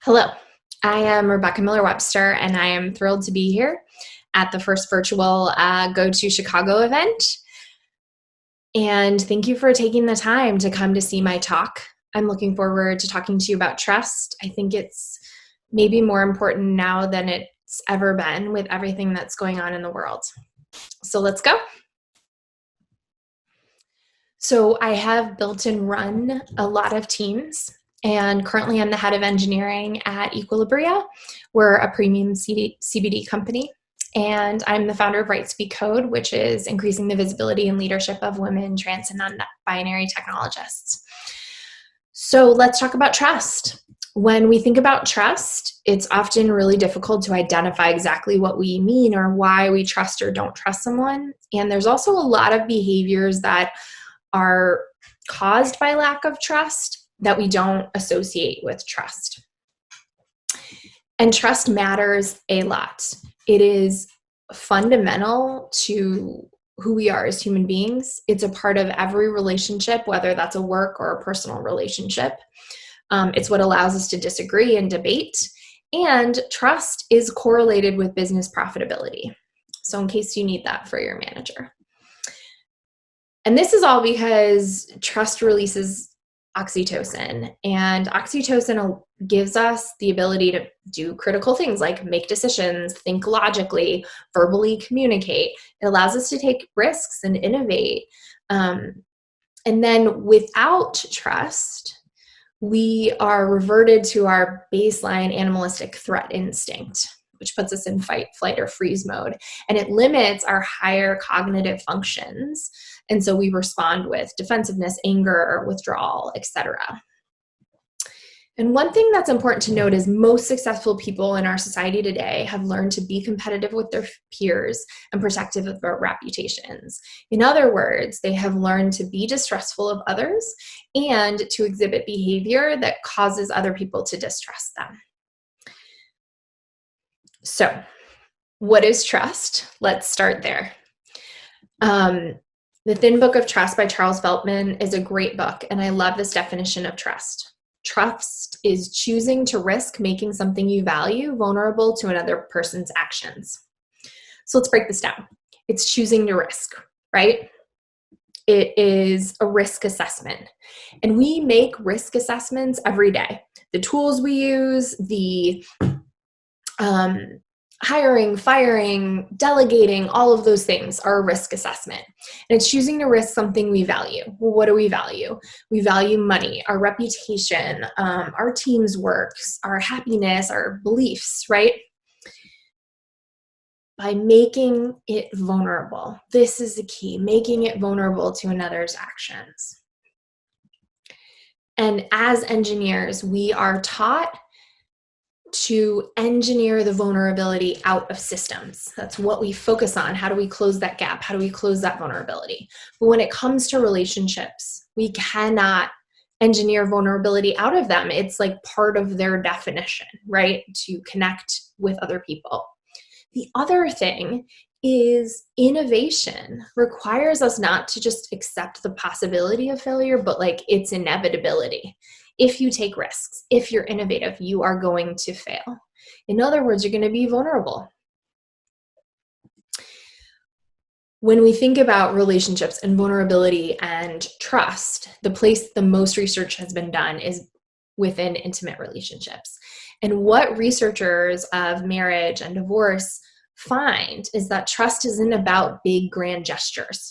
Hello, I am Rebecca Miller-Webster, and I am thrilled to be here at the first virtual GOTO Chicago event. And thank you for taking the time to come to see my talk. I'm looking forward to talking to you about trust. I think it's maybe more important now than it's ever been with everything that's going on in the world. So let's go. So I have built and run a lot of teams. And currently I'm the head of engineering at Equilibria. We're a premium CBD company. And I'm the founder of Right Speak Code, which is increasing the visibility and leadership of women, trans, and non-binary technologists. So let's talk about trust. When we think about trust, it's often really difficult to identify exactly what we mean or why we trust or don't trust someone. And there's also a lot of behaviors that are caused by lack of trust that we don't associate with trust. And trust matters a lot. It is fundamental to who we are as human beings. It's a part of every relationship, whether that's a work or a personal relationship. It's what allows us to disagree and debate. And trust is correlated with business profitability. So in case you need that for your manager. And this is all because trust releases oxytocin, and oxytocin gives us the ability to do critical things like make decisions, think logically, verbally communicate. It allows us to take risks and innovate. And then without trust, we are reverted to our baseline animalistic threat instinct, which puts us in fight, flight, or freeze mode. And it limits our higher cognitive functions. And so we respond with defensiveness, anger, withdrawal, etc. And one thing that's important to note is most successful people in our society today have learned to be competitive with their peers and protective of their reputations. In other words, they have learned to be distrustful of others and to exhibit behavior that causes other people to distrust them. So, what is trust? Let's start there. The Thin Book of Trust by Charles Veltman is a great book, and I love this definition of trust. Trust is choosing to risk making something you value vulnerable to another person's actions. So let's break this down. It's choosing to risk, right? It is a risk assessment. And we make risk assessments every day. The tools we use, the hiring, firing, delegating, all of those things are a risk assessment. And it's choosing to risk something we value. Well, what do we value? We value money, our reputation, our team's works, our happiness, our beliefs, right? By making it vulnerable. This is the key, making it vulnerable to another's actions. And as engineers, we are taught to engineer the vulnerability out of systems. That's what we focus on. How do we close that gap? How do we close that vulnerability? But when it comes to relationships, we cannot engineer vulnerability out of them. It's like part of their definition, right? To connect with other people. The other thing is innovation requires us not to just accept the possibility of failure, but like its inevitability. If you take risks, if you're innovative, you are going to fail. In other words, you're going to be vulnerable. When we think about relationships and vulnerability and trust, the place the most research has been done is within intimate relationships. And what researchers of marriage and divorce find is that trust isn't about big, grand gestures.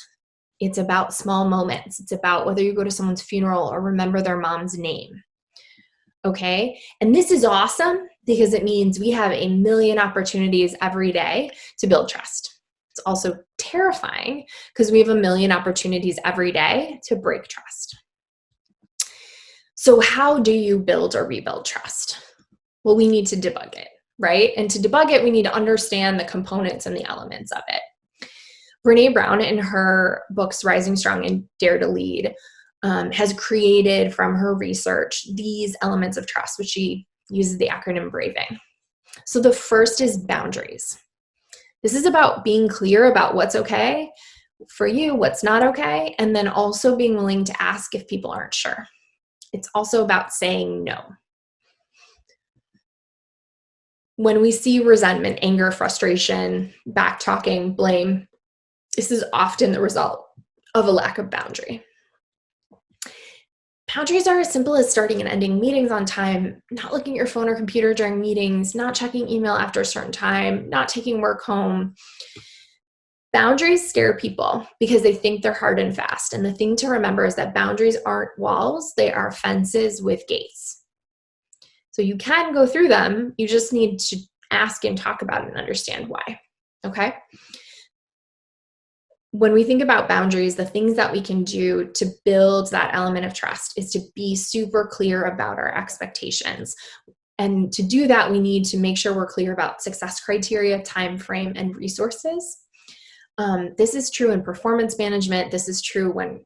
It's about small moments. It's about whether you go to someone's funeral or remember their mom's name. Okay? And this is awesome because it means we have a million opportunities every day to build trust. It's also terrifying because we have a million opportunities every day to break trust. So how do you build or rebuild trust? Well, we need to debug it, right? And to debug it, we need to understand the components and the elements of it. Brené Brown, in her books Rising Strong and Dare to Lead, has created from her research these elements of trust, which she uses the acronym BRAVING. So the first is boundaries. This is about being clear about what's okay for you, what's not okay, and then also being willing to ask if people aren't sure. It's also about saying no. When we see resentment, anger, frustration, back-talking, blame, this is often the result of a lack of boundary. Boundaries are as simple as starting and ending meetings on time, not looking at your phone or computer during meetings, not checking email after a certain time, not taking work home. Boundaries scare people because they think they're hard and fast. And the thing to remember is that boundaries aren't walls, they are fences with gates. So you can go through them, you just need to ask and talk about it and understand why, okay? When we think about boundaries, the things that we can do to build that element of trust is to be super clear about our expectations. And to do that, we need to make sure we're clear about success criteria, time frame, and resources. This is true in performance management. This is true when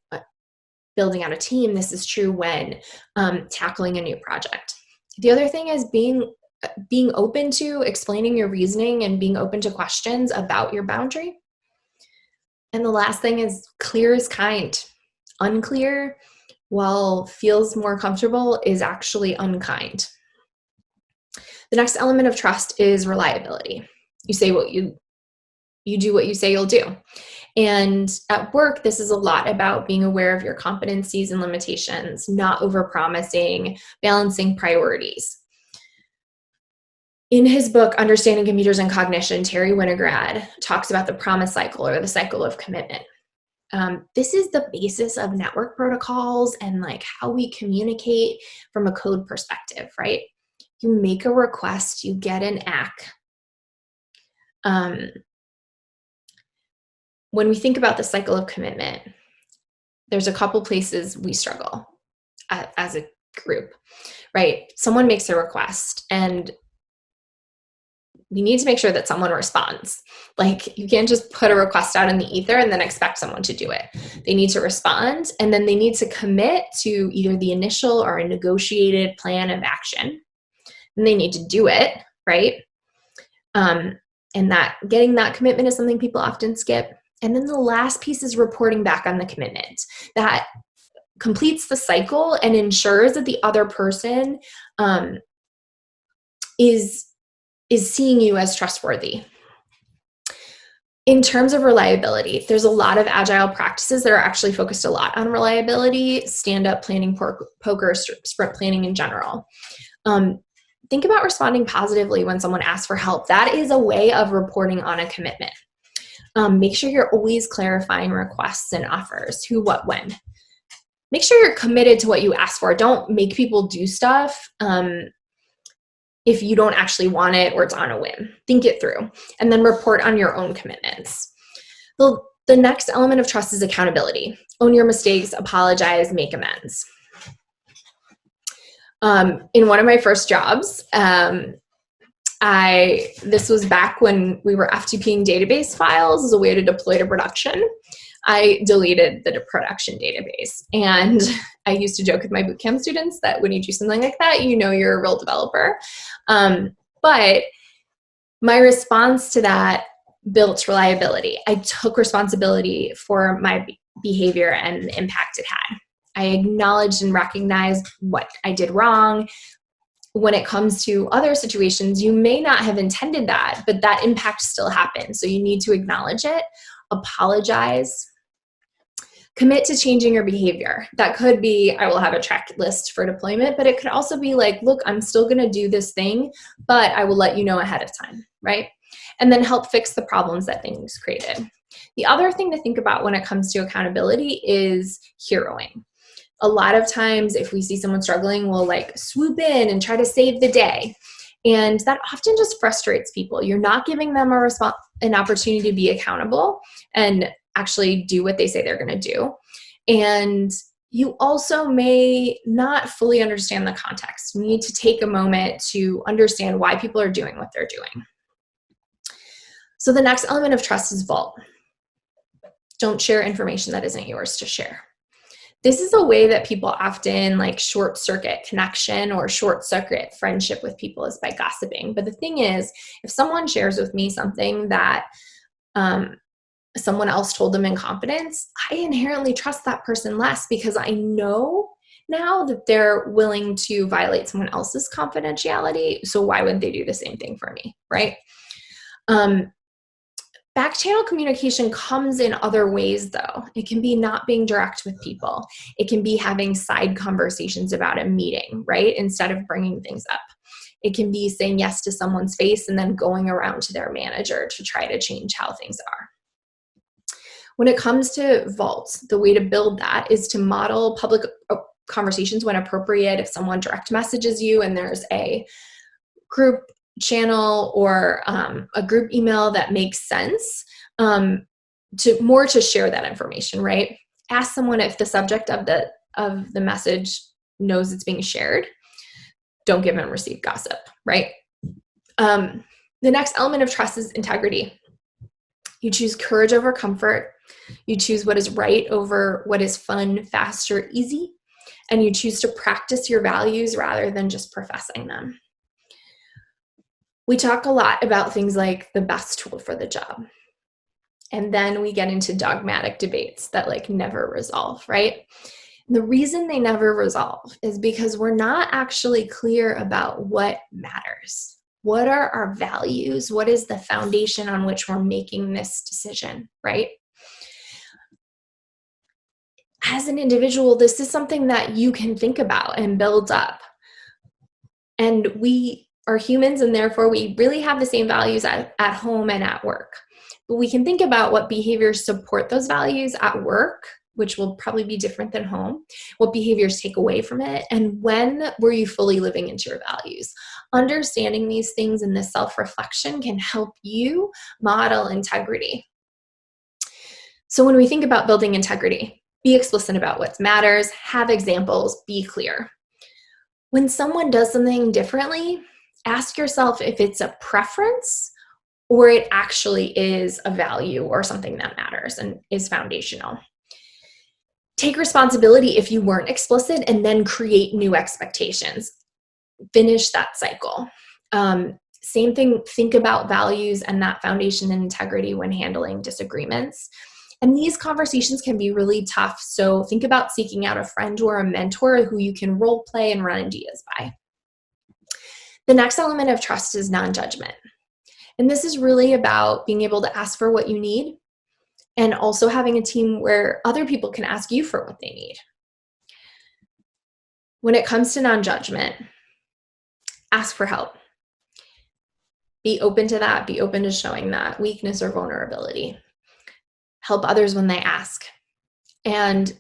building out a team. This is true when tackling a new project. The other thing is being open to explaining your reasoning and being open to questions about your boundary. And the last thing is clear is kind. Unclear, while feels more comfortable, is actually unkind. The next element of trust is reliability. You say what you do what you say you'll do. And at work, this is a lot about being aware of your competencies and limitations, not overpromising, balancing priorities. In his book, Understanding Computers and Cognition, Terry Winograd talks about the promise cycle or the cycle of commitment. This is the basis of network protocols and like how we communicate from a code perspective, right? You make a request, you get an ACK. When we think about the cycle of commitment, there's a couple places we struggle as a group, right? Someone makes a request and we need to make sure that someone responds. Like, you can't just put a request out in the ether and then expect someone to do it. They need to respond, and then they need to commit to either the initial or a negotiated plan of action. And they need to do it, right? And that getting that commitment is something people often skip. And then the last piece is reporting back on the commitment. That completes the cycle and ensures that the other person is seeing you as trustworthy. In terms of reliability, there's a lot of agile practices that are actually focused a lot on reliability, stand-up planning, poker, sprint planning in general. Think about responding positively when someone asks for help. That is a way of reporting on a commitment. Make sure you're always clarifying requests and offers, who, what, when. Make sure you're committed to what you ask for. Don't make people do stuff if you don't actually want it or it's on a whim. Think it through and then report on your own commitments. The next element of trust is accountability. Own your mistakes, apologize, make amends. In one of my first jobs, this was back when we were FTPing database files as a way to deploy to production. I deleted the production database. And I used to joke with my bootcamp students that when you do something like that, you know you're a real developer. But my response to that built reliability. I took responsibility for my behavior and the impact it had. I acknowledged and recognized what I did wrong. When it comes to other situations, you may not have intended that, but that impact still happened. So you need to acknowledge it, apologize, commit to changing your behavior. That could be, I will have a checklist for deployment, but it could also be like, look, I'm still going to do this thing, but I will let you know ahead of time, right? And then help fix the problems that things created. The other thing to think about when it comes to accountability is heroing. A lot of times if we see someone struggling, we'll like swoop in and try to save the day. And that often just frustrates people. You're not giving them an opportunity to be accountable and actually do what they say they're going to do. And you also may not fully understand the context. You need to take a moment to understand why people are doing what they're doing. So the next element of trust is vault. Don't share information that isn't yours to share. This is a way that people often like short circuit connection or short circuit friendship with people is by gossiping. But the thing is, if someone shares with me something that someone else told them in confidence, I inherently trust that person less because I know now that they're willing to violate someone else's confidentiality. So why wouldn't they do the same thing for me, right? Back channel communication comes in other ways, though. It can be not being direct with people. It can be having side conversations about a meeting, right? Instead of bringing things up. It can be saying yes to someone's face and then going around to their manager to try to change how things are. When it comes to vaults, the way to build that is to model public conversations when appropriate. If someone direct messages you and there's a group channel or a group email that makes sense, to share that information, right? Ask someone if the subject of the message knows it's being shared. Don't give and receive gossip, right? The next element of trust is integrity. You choose courage over comfort. You choose what is right over what is fun, fast, or easy. And you choose to practice your values rather than just professing them. We talk a lot about things like the best tool for the job. And then we get into dogmatic debates that never resolve, right? And the reason they never resolve is because we're not actually clear about what matters. What are our values? What is the foundation on which we're making this decision, right? As an individual, this is something that you can think about and build up. And we are humans, and therefore we really have the same values at home and at work. But we can think about what behaviors support those values at work, which will probably be different than home, what behaviors take away from it, and when were you fully living into your values. Understanding these things and this self-reflection can help you model integrity. So when we think about building integrity, be explicit about what matters, have examples, be clear. When someone does something differently, ask yourself if it's a preference or it actually is a value or something that matters and is foundational. Take responsibility if you weren't explicit and then create new expectations. Finish that cycle. Same thing, think about values and that foundation and integrity when handling disagreements. And these conversations can be really tough. So think about seeking out a friend or a mentor who you can role play and run ideas by. The next element of trust is non-judgment. And this is really about being able to ask for what you need and also having a team where other people can ask you for what they need. When it comes to non-judgment, ask for help. Be open to that. Be open to showing that weakness or vulnerability. Help others when they ask. And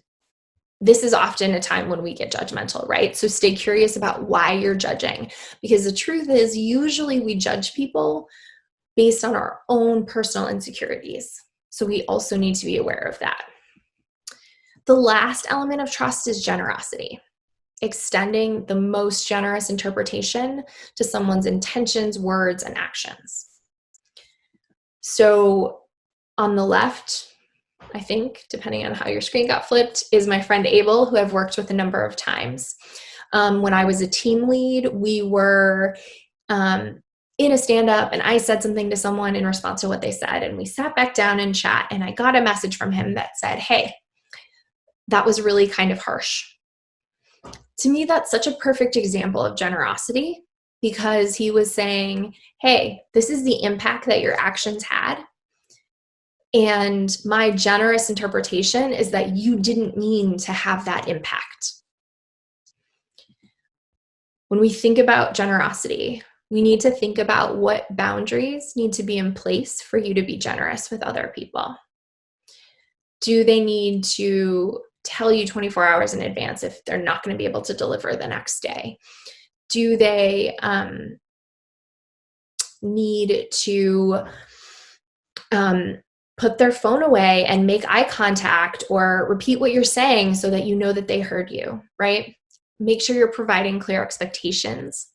this is often a time when we get judgmental, right? So stay curious about why you're judging, because the truth is usually we judge people based on our own personal insecurities. So we also need to be aware of that. The last element of trust is generosity, extending the most generous interpretation to someone's intentions, words, and actions. So on the left, I think, depending on how your screen got flipped, is my friend Abel, who I've worked with a number of times. When I was a team lead, we were in a stand-up, and I said something to someone in response to what they said, and we sat back down and chat, and I got a message from him that said, "Hey, that was really kind of harsh." To me, that's such a perfect example of generosity, because he was saying, "Hey, this is the impact that your actions had. And my generous interpretation is that you didn't mean to have that impact." When we think about generosity, we need to think about what boundaries need to be in place for you to be generous with other people. Do they need to tell you 24 hours in advance if they're not going to be able to deliver the next day? Do they need to put their phone away and make eye contact or repeat what you're saying so that you know that they heard you, right? Make sure you're providing clear expectations.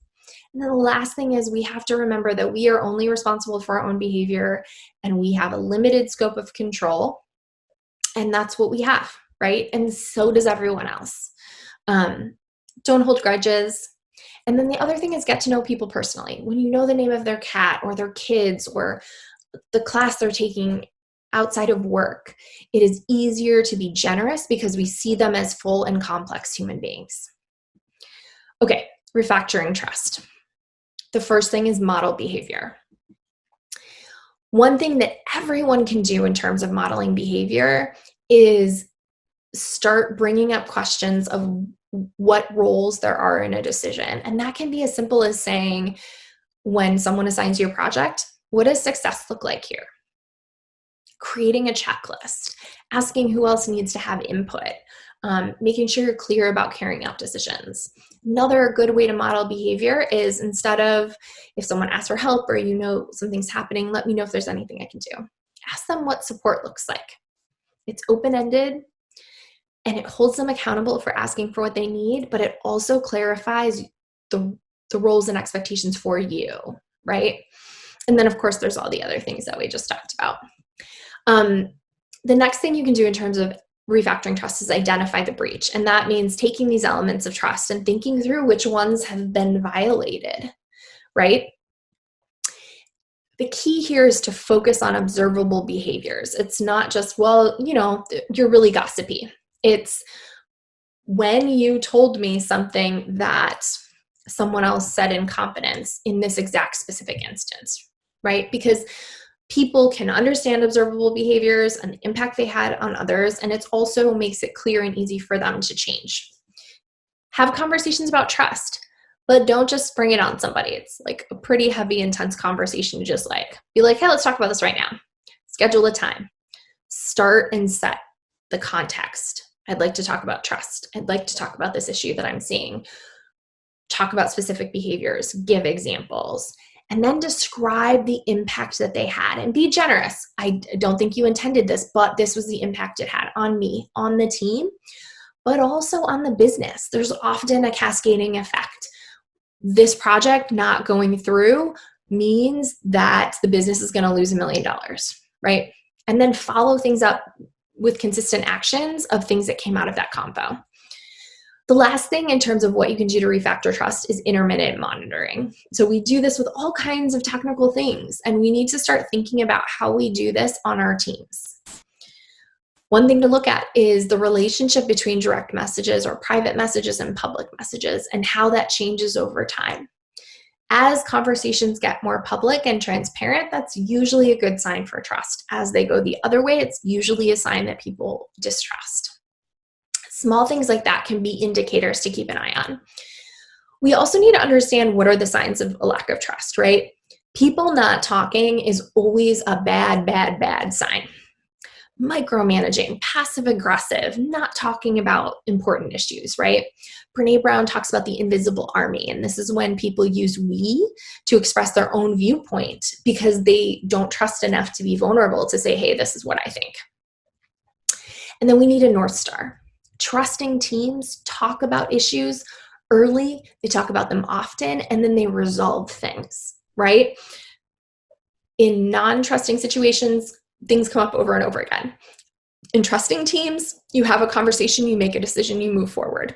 And then the last thing is we have to remember that we are only responsible for our own behavior and we have a limited scope of control. And that's what we have, right? And so does everyone else. Don't hold grudges. And then the other thing is get to know people personally. When you know the name of their cat or their kids or the class they're taking outside of work, it is easier to be generous because we see them as full and complex human beings. Okay, refactoring trust. The first thing is model behavior. One thing that everyone can do in terms of modeling behavior is start bringing up questions of what roles there are in a decision. And that can be as simple as saying, when someone assigns you a project, what does success look like here? Creating a checklist, asking who else needs to have input, making sure you're clear about carrying out decisions. Another good way to model behavior is, instead of, if someone asks for help or you know something's happening, let me know if there's anything I can do. Ask them what support looks like. It's open-ended and it holds them accountable for asking for what they need, but it also clarifies the roles and expectations for you, right? And then of course there's all the other things that we just talked about. The next thing you can do in terms of refactoring trust is identify the breach. And that means taking these elements of trust and thinking through which ones have been violated, right? The key here is to focus on observable behaviors. It's not just, well, you know, you're really gossipy. It's when you told me something that someone else said in confidence in this exact specific instance, right? Because people can understand observable behaviors and the impact they had on others, and it also makes it clear and easy for them to change. Have conversations about trust, but don't just spring it on somebody. It's like a pretty heavy, intense conversation to just like be like, hey, let's talk about this right now. Schedule a time. Start and set the context. I'd like to talk about trust. I'd like to talk about this issue that I'm seeing. Talk about specific behaviors, give examples, and then describe the impact that they had and be generous. I don't think you intended this, but this was the impact it had on me, on the team, but also on the business. There's often a cascading effect. This project not going through means that the business is going to lose $1 million, right? And then follow things up with consistent actions of things that came out of that convo. The last thing in terms of what you can do to refactor trust is intermittent monitoring. So we do this with all kinds of technical things, and we need to start thinking about how we do this on our teams. One thing to look at is the relationship between direct messages or private messages and public messages and how that changes over time. As conversations get more public and transparent, that's usually a good sign for trust. As they go the other way, it's usually a sign that people distrust. Small things like that can be indicators to keep an eye on. We also need to understand what are the signs of a lack of trust, right? People not talking is always a bad sign. Micromanaging, passive aggressive, not talking about important issues, right? Brene Brown talks about the invisible army, and this is when people use we to express their own viewpoint because they don't trust enough to be vulnerable to say, hey, this is what I think. And then we need a North Star. Trusting teams talk about issues early, they talk about them often, and then they resolve things, right? In non-trusting situations, things come up over and over again. In trusting teams, you have a conversation, you make a decision, you move forward.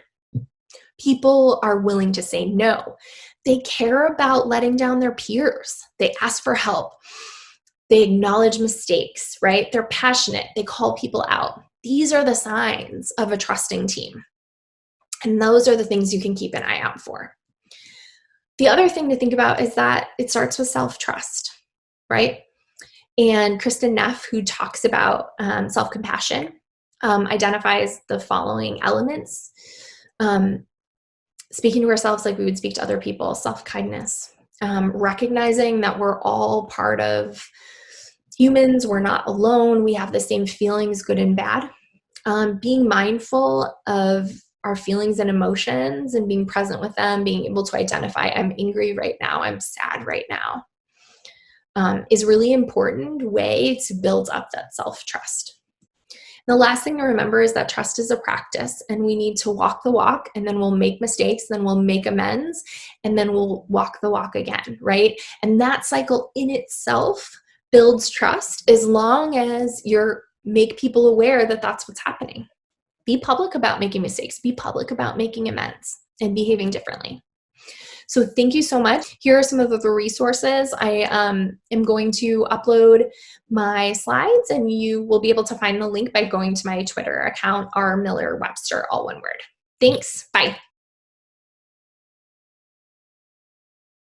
People are willing to say no. They care about letting down their peers. They ask for help. They acknowledge mistakes, right? They're passionate. They call people out. These are the signs of a trusting team. And those are the things you can keep an eye out for. The other thing to think about is that it starts with self-trust, right? And Kristen Neff, who talks about self-compassion, identifies the following elements. Speaking to ourselves like we would speak to other people, self-kindness, recognizing that we're all part of humans, we're not alone, we have the same feelings, good and bad. Being mindful of our feelings and emotions and being present with them, being able to identify, I'm angry right now, I'm sad right now, is a really important way to build up that self-trust. The last thing to remember is that trust is a practice, and we need to walk the walk, and then we'll make mistakes, then we'll make amends, and then we'll walk the walk again, right? And that cycle in itself builds trust as long as you make people aware that that's what's happening. Be public about making mistakes. Be public about making amends and behaving differently. So thank you so much. Here are some of the resources. I am going to upload my slides, and you will be able to find the link by going to my Twitter account, r Miller-Webster, all one word. Thanks. Bye.